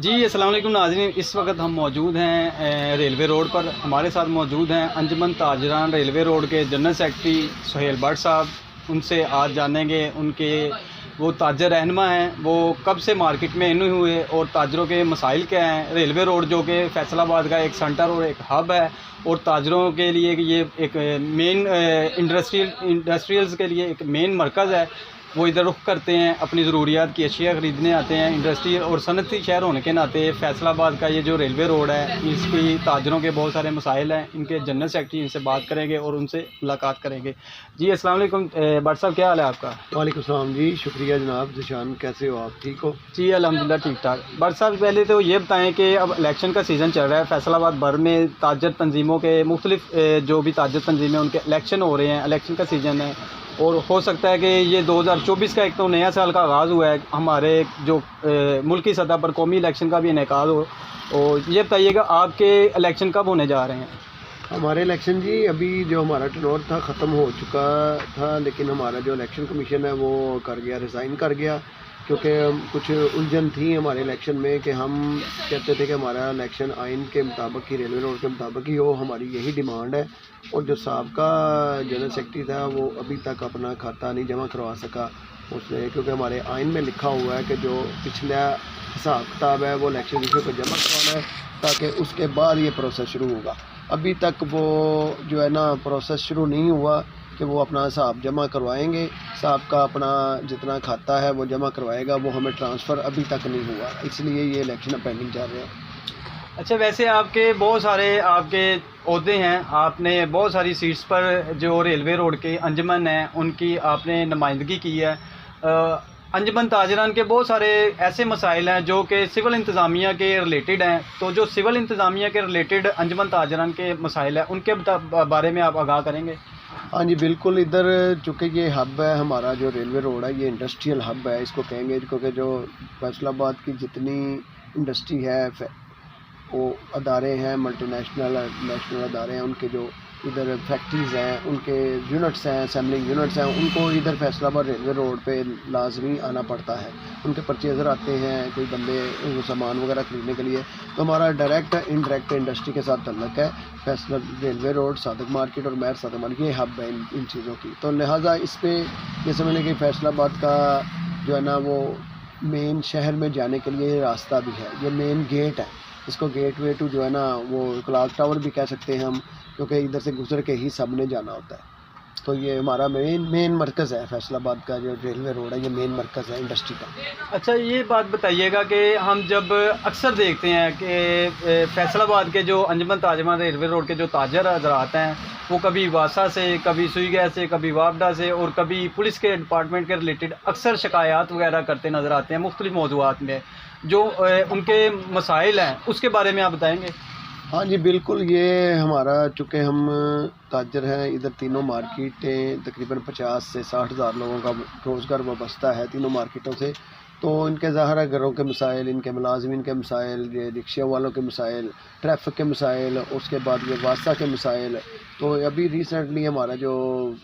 جی السلام علیکم ناظرین، اس وقت ہم موجود ہیں ریلوے روڈ پر. ہمارے ساتھ موجود ہیں انجمن تاجران ریلوے روڈ کے جنرل سیکرٹری سہیل بٹ صاحب. ان سے آج جانیں گے ان کے وہ تاجر رہنما ہیں، وہ کب سے مارکیٹ میں انو ہوئے اور تاجروں کے مسائل کیا ہیں. ریلوے روڈ جو کہ فیصل آباد کا ایک سینٹر اور ایک ہب ہے، اور تاجروں کے لیے یہ ایک مین انڈسٹریلز کے لیے ایک مین مرکز ہے. وہ ادھر رخ کرتے ہیں، اپنی ضروریات کی اشیاء خریدنے آتے ہیں. انڈسٹری اور صنعتی شہر ہونے کے ناطے فیصل آباد کا یہ جو ریلوے روڈ ہے، اس کی تاجروں کے بہت سارے مسائل ہیں. ان کے جنرل سیکرٹری ان سے بات کریں گے اور ان سے ملاقات کریں گے. جی السلام علیکم بٹ صاحب، کیا حال ہے آپ کا؟ وعلیکم السلام جی، شکریہ جناب. ذیشان کیسے ہو آپ؟ ٹھیک ہو؟ جی الحمدللہ ٹھیک ٹھاک. بٹ صاحب پہلے تو یہ بتائیں کہ اب الیکشن کا سیزن چل رہا ہے، فیصل آباد بھر میں تاجر تنظیموں کے مختلف جو بھی تاجر تنظیمیں ان کے الیکشن ہو رہے ہیں، الیکشن کا سیزن ہے، اور ہو سکتا ہے کہ یہ 2024 کا ایک تو نیا سال کا آغاز ہوا ہے، ہمارے جو ملکی سطح پر قومی الیکشن کا بھی انعقاد ہو. اور یہ بتائیے گا آپ کے الیکشن کب ہونے جا رہے ہیں؟ ہمارے الیکشن جی ابھی جو ہمارا ٹنور تھا ختم ہو چکا تھا، لیکن ہمارا جو الیکشن کمیشن ہے وہ کر گیا، ریزائن کر گیا، کیونکہ کچھ الجھن تھی ہمارے الیکشن میں کہ ہم کہتے تھے کہ ہمارا الیکشن آئین کے مطابق ہی، ریلوے روڈ کے مطابق ہی ہو. ہماری یہی ڈیمانڈ ہے. اور جو سابقہ جنرل سیکرٹری تھا وہ ابھی تک اپنا کھاتا نہیں جمع کروا سکا اس نے، کیونکہ ہمارے آئین میں لکھا ہوا ہے کہ جو پچھلا حساب کتاب ہے وہ الیکشن کمیشن کو جمع کروانا ہے، تاکہ اس کے بعد یہ پروسیس شروع ہوگا. ابھی تک وہ جو ہے نا پروسیس شروع نہیں ہوا کہ وہ اپنا حساب جمع کروائیں گے. صاحب کا اپنا جتنا کھاتا ہے وہ جمع کروائے گا، وہ ہمیں ٹرانسفر ابھی تک نہیں ہوا، اس لیے یہ الیکشن اب پینڈنگ چل رہے ہیں. اچھا، ویسے آپ کے بہت سارے آپ کے عہدے ہیں، آپ نے بہت ساری سیٹس پر جو ریلوے روڈ کے انجمن ہیں ان کی آپ نے نمائندگی کی ہے. انجمن تاجران کے بہت سارے ایسے مسائل ہیں جو کہ سول انتظامیہ کے ریلیٹڈ ہیں، تو جو سول انتظامیہ کے ریلیٹڈ انجمن تاجران کے مسائل ہیں ان کے بارے میں آپ آگاہ کریں گے؟ ہاں جی بالکل. ادھر چونکہ یہ ہب ہے ہمارا، جو ریلوے روڈ ہے یہ انڈسٹریل ہب ہے اس کو کہیں گے، کیونکہ جو فیصل آباد کی جتنی انڈسٹری ہے وہ ادارے ہیں، ملٹی نیشنل نیشنل ادارے ہیں، ان کے جو ادھر فیکٹریز ہیں، ان کے یونٹس ہیں، اسمبلنگ یونٹس ہیں، ان کو ادھر فیصل آباد ریلوے روڈ پہ لازمی آنا پڑتا ہے. ان کے پرچیزر آتے ہیں، کوئی بندے سامان وغیرہ خریدنے کے لیے. تو ہمارا ڈائریکٹ انڈائریکٹ انڈسٹری کے ساتھ تعلق ہے. فیصل ریلوے روڈ، صادق مارکیٹ اور مہر صادق مارکیٹ یہ ہب ہے ان چیزوں کی. تو لہٰذا اس پہ یہ سمجھ لیں کہ فیصل آباد کا جو ہے نا وہ مین شہر میں جانے کے لیے راستہ بھی ہے، یہ مین گیٹ ہے. اس کو گیٹ وے ٹو جو ہے نا وہ کلاک ٹاور بھی کہہ سکتے ہیں ہم، کیونکہ ادھر سے گزر کے ہی سب نے جانا ہوتا ہے. تو یہ ہمارا مین مرکز ہے فیصل آباد کا، جو ریلوے روڈ ہے یہ مین مرکز ہے انڈسٹری کا. اچھا، یہ بات بتائیے گا کہ ہم جب اکثر دیکھتے ہیں کہ فیصل آباد کے جو انجمن تاجران ریلوے روڈ کے جو تاجر حضرات ہیں وہ کبھی واسا سے، کبھی سوئی گیس سے، کبھی وابڈا سے، اور کبھی پولیس کے ڈپارٹمنٹ کے ریلیٹڈ اکثر شکایات وغیرہ کرتے نظر آتے ہیں مختلف موضوعات میں. جو ان کے مسائل ہیں اس کے بارے میں آپ بتائیں گے؟ ہاں جی بالکل. یہ ہمارا چونکہ ہم تاجر ہیں، ادھر تینوں مارکیٹیں تقریباً 50 سے 60 ہزار لوگوں کا روزگار وابستہ ہے تینوں مارکیٹوں سے. تو ان کے ظاہر ہے گھروں کے مسائل، ان کے ملازمین کے مسائل، یہ رکشے والوں کے مسائل، ٹریفک کے مسائل، اس کے بعد یہ واسطہ کے مسائل. تو ابھی ریسنٹلی ہمارا جو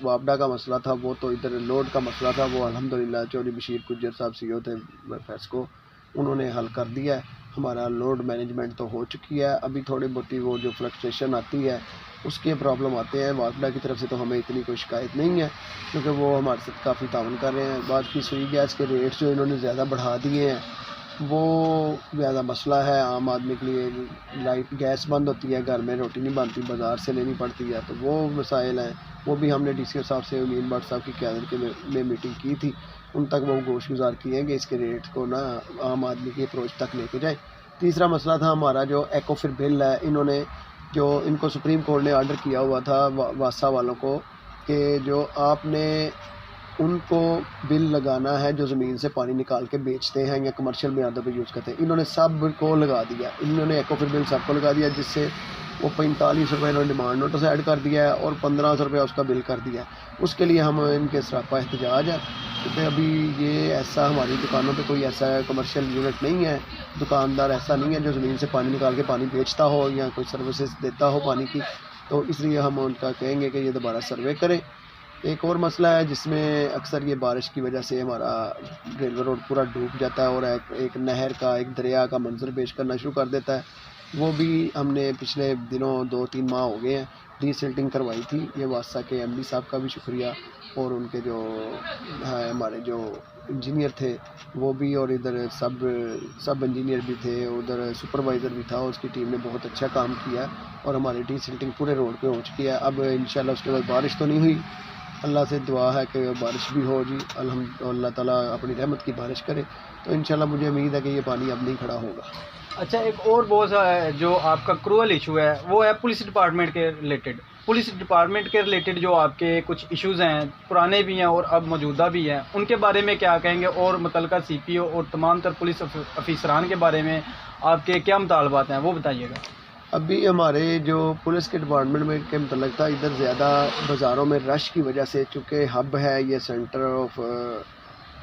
وابڈا کا مسئلہ تھا وہ تو ادھر لوڈ کا مسئلہ تھا، وہ الحمدللہ چودھری بشیر گجر صاحب سی او تھے فیسکو، انہوں نے حل کر دیا ہے. ہمارا لوڈ مینجمنٹ تو ہو چکی ہے. ابھی تھوڑی بہت وہ جو فلکچویشن آتی ہے اس کے پرابلم آتے ہیں. وابڈا کی طرف سے تو ہمیں اتنی کوئی شکایت نہیں ہے، کیونکہ وہ ہمارے ساتھ کافی تعاون کر رہے ہیں. بعد کی سوئی گیس کے ریٹس جو انہوں نے زیادہ بڑھا دیے ہیں وہ زیادہ مسئلہ ہے عام آدمی کے لیے. لائٹ گیس بند ہوتی ہے، گھر میں روٹی نہیں بنتی، بازار سے لینی پڑتی ہے، تو وہ مسائل ہیں. وہ بھی ہم نے ڈی سی او صاحب سے، امین بٹ صاحب کی قیادت میں میٹنگ کی تھی، ان تک وہ گوش گزار کیے ہیں کہ اس کے ریٹ کو نا عام آدمی کی اپروچ تک لے کے جائیں. تیسرا مسئلہ تھا ہمارا جو ایکوفر بل ہے. انہوں نے جو ان کو سپریم کورٹ نے آرڈر کیا ہوا تھا واسا والوں کو کہ جو آپ نے ان کو بل لگانا ہے جو زمین سے پانی نکال کے بیچتے ہیں یا کمرشل بنیادوں پہ یوز کرتے ہیں. انہوں نے سب کو لگا دیا، انہوں نے ایکوفر بل سب کو لگا دیا، جس سے وہ 45 روپے انہوں نے ڈیمانڈ نوٹس ایڈ کر دیا ہے اور 1500 روپے اس کا بل کر دیا ہے. اس کے لیے ہم ان کے سراپا احتجاج ہے، کیونکہ ابھی یہ ایسا ہماری دکانوں پہ کوئی ایسا کمرشل یونٹ نہیں ہے، دکاندار ایسا نہیں ہے جو زمین سے پانی نکال کے پانی بیچتا ہو یا کوئی سروسز دیتا ہو پانی کی. تو اس لیے ہم ان کا کہیں گے کہ یہ دوبارہ سروے کریں ایک اور مسئلہ ہے جس میں اکثر یہ بارش کی وجہ سے ہمارا ریلوے روڈ پورا ڈوب جاتا ہے اور ایک نہر کا، ایک دریا کا منظر پیش کرنا شروع کر دیتا ہے۔ وہ بھی ہم نے پچھلے دنوں 2-3 ماہ ہو گئے ہیں ڈی سلٹنگ کروائی تھی۔ یہ واسطہ کے ایم ڈی صاحب کا بھی شکریہ، اور ان کے جو ہمارے جو انجینئر تھے وہ بھی، اور ادھر سب انجینئر بھی تھے، ادھر سپروائزر بھی تھا، اس کی ٹیم نے بہت اچھا کام کیا اور ہماری ڈی سلٹنگ پورے روڈ پہ ہو چکی ہے۔ اب انشاءاللہ اس کے بعد بارش تو نہیں ہوئی، اللہ سے دعا ہے کہ بارش بھی ہو جی، اللہ تعالیٰ اپنی رحمت کی بارش کرے، تو انشاءاللہ مجھے امید ہے کہ یہ پانی اب نہیں کھڑا ہوگا۔ اچھا، ایک اور بہت سا جو آپ کا کروئل ایشو ہے وہ ہے پولیس ڈپارٹمنٹ کے ریلیٹڈ۔ پولیس ڈپارٹمنٹ کے ریلیٹڈ جو آپ کے کچھ ایشوز ہیں، پرانے بھی ہیں اور اب موجودہ بھی ہیں، ان کے بارے میں کیا کہیں گے، اور متعلقہ سی پی او اور تمام تر پولیس افیسران کے بارے میں آپ کے کیا مطالبات ہیں وہ بتائیے گا۔ ابھی ہمارے جو پولیس کے ڈپارٹمنٹ میں کے متعلق تھا، ادھر زیادہ بازاروں میں رش کی وجہ سے، چونکہ ہب ہے یہ، سینٹر آف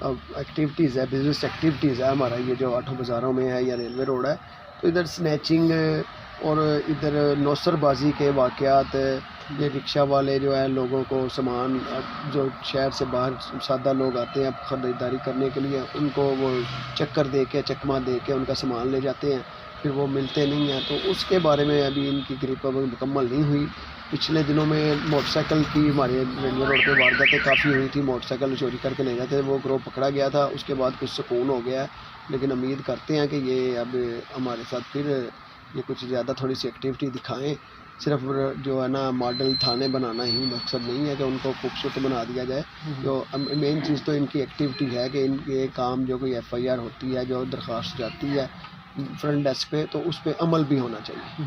ایکٹیویٹیز ہے، بزنس ایکٹیویٹیز ہے ہمارا، یہ جو آٹھوں بازاروں میں ہے یا ریلوے روڈ ہے، تو ادھر سنیچنگ اور ادھر نوسر بازی کے واقعات، یہ رکشہ والے جو ہیں لوگوں کو سامان، جو شہر سے باہر سادہ لوگ آتے ہیں خریداری کرنے کے لیے، ان کو وہ چکر دے کے، چکمہ دے کے ان کا سامان لے جاتے ہیں، پھر وہ ملتے نہیں ہیں، تو اس کے بارے میں ابھی ان کی گرفت مکمل نہیں ہوئی۔ پچھلے دنوں میں موٹر سائیکل کی ہمارے ریلوے روڈ پہ وارداتیں کافی ہوئی تھی، موٹر سائیکل چوری کر کے لے جاتے تھے، وہ گروہ پکڑا گیا تھا، اس کے بعد کچھ سکون ہو گیا ہے، لیکن امید کرتے ہیں کہ یہ اب ہمارے ساتھ پھر یہ کچھ زیادہ تھوڑی سی ایکٹیویٹی دکھائیں۔ صرف جو ہے نا ماڈل تھانے بنانا ہی مقصد نہیں ہے کہ ان کو خوبصورت بنا دیا جائے، جو مین چیز تو ان کی ایکٹیویٹی ہے کہ ان کے کام، جو کوئی ایف آئی آر ہوتی ہے، جو درخواست جاتی ہے فرنٹ ڈیسک پہ، تو اس پہ عمل بھی ہونا چاہیے۔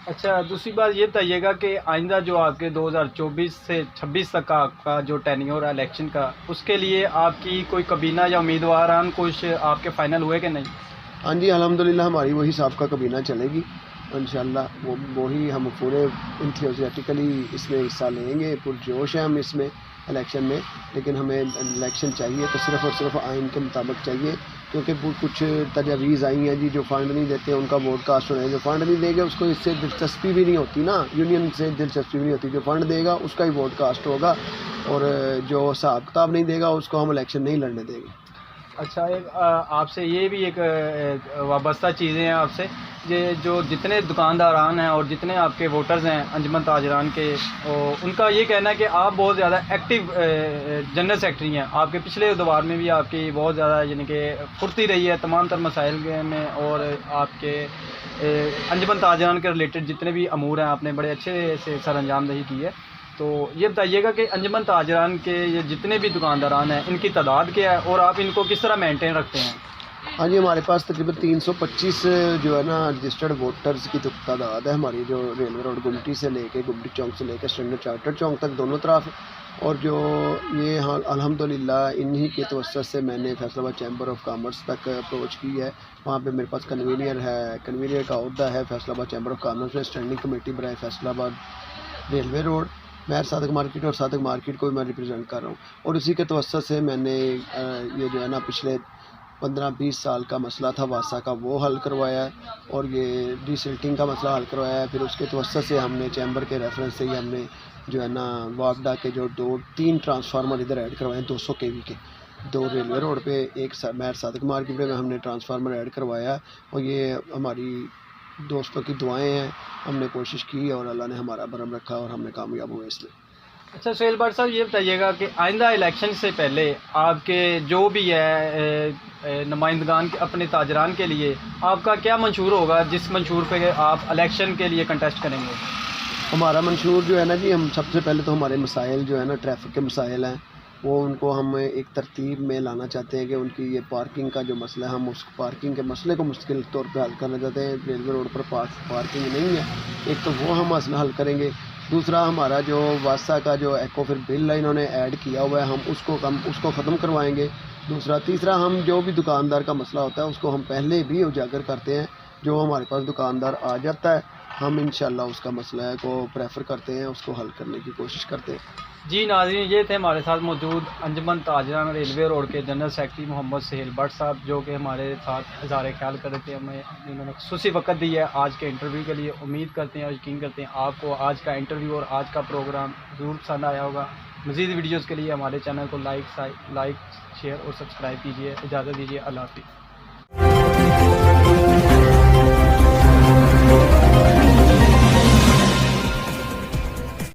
اچھا، دوسری بات یہ بتائیے گا کہ آئندہ جو آپ کے 2024 سے 26 تک کا آپ کا جو ٹینیور ہے الیکشن کا، اس کے لیے آپ کی کوئی کابینہ یا امیدواران کچھ آپ کے فائنل ہوئے کہ نہیں؟ ہاں جی، الحمدللہ ہماری وہی سابقہ کابینہ چلے گی انشاءاللہ، وہی ہم پورے انتھیوزیٹیکلی اس میں حصہ لیں گے، پرجوش ہیں ہم اس میں الیکشن میں، لیکن ہمیں الیکشن چاہیے تو صرف اور صرف آئین کے مطابق چاہیے، کیونکہ کچھ تجاویز آئی ہیں جی، جو فنڈ نہیں دیتے ان کا ووٹ کاسٹ ہونا ہے، جو فنڈ نہیں دے گا اس کو اس سے دلچسپی بھی نہیں ہوتی نا، یونین سے دلچسپی بھی نہیں ہوتی، جو فنڈ دے گا اس کا ہی ووٹ کاسٹ ہوگا، اور جو حساب کتاب نہیں دے گا اس کو ہم الیکشن نہیں لڑنے دیں گے۔ اچھا، ایک آپ سے یہ بھی ایک وابستہ چیزیں ہیں آپ سے، جو جتنے دکانداران ہیں اور جتنے آپ کے ووٹرز ہیں انجمن تاجران کے، ان کا یہ کہنا ہے کہ آپ بہت زیادہ ایکٹیو جنرل سیکرٹری ہیں، آپ کے پچھلے دوار میں بھی آپ کی بہت زیادہ یعنی کہ پھرتی رہی ہے تمام تر مسائل میں، اور آپ کے انجمن تاجران کے ریلیٹڈ جتنے بھی امور ہیں آپ نے بڑے اچھے سے سر انجام دہی کی ہے، تو یہ بتائیے گا کہ انجمن تاجران کے یہ جتنے بھی دکانداران ہیں ان کی تعداد کیا ہے اور آپ ان کو کس طرح مینٹین رکھتے ہیں؟ ہاں جی، ہمارے پاس تقریباً 325 جو ہے نا رجسٹرڈ ووٹرز کی تعداد ہے ہماری، جو ریلوے روڈ گمٹی سے لے کے، گمٹی چوک سے لے کے اسٹینڈرڈ چارٹر چوک تک دونوں طرف، اور جو یہ الحمدللہ انہی کے توسط سے میں نے فیصل آباد چیمبر آف کامرس تک اپروچ کی ہے، وہاں پہ میرے پاس کنوینئر ہے، کنوینئر کا عہدہ ہے فیصل آباد چیمبر آف کامرس میں، اسٹینڈنگ کمیٹی برائے فیصل آباد ریلوے روڈ، مہر صادق مارکیٹ اور صادق مارکیٹ کو میں ریپرزینٹ کر رہا ہوں، اور اسی کے توسط سے میں نے یہ جو ہے نا پچھلے 15-20 سال کا مسئلہ تھا واسا کا وہ حل کروایا ہے، اور یہ ڈی سلٹنگ کا مسئلہ حل کروایا ہے، پھر اس کے توسط سے ہم نے چیمبر کے ریفرنس سے ہی ہم نے جو ہے نا واپڈا کے جو 2-3 ٹرانسفارمر ادھر ایڈ کروائے ہیں 200 kV کے، 2 ریلوے روڈ پہ، ایک مہر صادق مارکیٹ میں ہم نے ٹرانسفارمر ایڈ کروایا، اور یہ ہماری دوستوں کی دعائیں ہیں، ہم نے کوشش کی اور اللہ نے ہمارا برم رکھا اور ہم نے کامیاب ہوئے اس میں۔ اچھا سہیل بٹ صاحب، یہ بتائیے گا کہ آئندہ الیکشن سے پہلے آپ کے جو بھی ہے نمائندگان اپنے تاجران کے لیے آپ کا کیا منشور ہوگا، جس منشور پہ آپ الیکشن کے لیے کنٹیسٹ کریں گے؟ ہمارا منشور جو ہے نا جی، ہم سب سے پہلے تو ہمارے مسائل جو ہے نا ٹریفک کے مسائل ہیں، وہ ان کو ہم ایک ترتیب میں لانا چاہتے ہیں کہ ان کی یہ پارکنگ کا جو مسئلہ ہے، ہم اس پارکنگ کے مسئلے کو مستقل طور پہ حل کرنا چاہتے ہیں، ریلوے روڈ پر پارکنگ نہیں ہے، ایک تو وہ ہم مسئلہ حل کریں گے، دوسرا ہمارا جو واسطہ کا جو ایکو فر بل ہے انہوں نے ایڈ کیا ہوا ہے، ہم اس کو ختم کروائیں گے، تیسرا ہم جو بھی دکاندار کا مسئلہ ہوتا ہے اس کو ہم پہلے بھی اجاگر کرتے ہیں، جو ہمارے پاس دکاندار آ جاتا ہے ہم انشاءاللہ اس کا مسئلہ کو پریفر کرتے ہیں، اس کو حل کرنے کی کوشش کرتے ہیں۔ جی ناظرین، یہ تھے ہمارے ساتھ موجود انجمن تاجران ریلوے روڈ کے general secretary Muhammad Sohail but صاحب، جو کہ ہمارے ساتھ اظہار خیال کر رہے تھے، ہمیں انہوں نے خصوصی وقت دی ہے آج کے انٹرویو کے لیے۔ امید کرتے ہیں اور یقین کرتے ہیں آپ کو آج کا انٹرویو اور آج کا پروگرام ضرور پسند آیا ہوگا۔ مزید ویڈیوز کے لیے ہمارے چینل کو لائک شیئر اور سبسکرائب کیجیے. اجازت دیجیے. اللہ حافظ.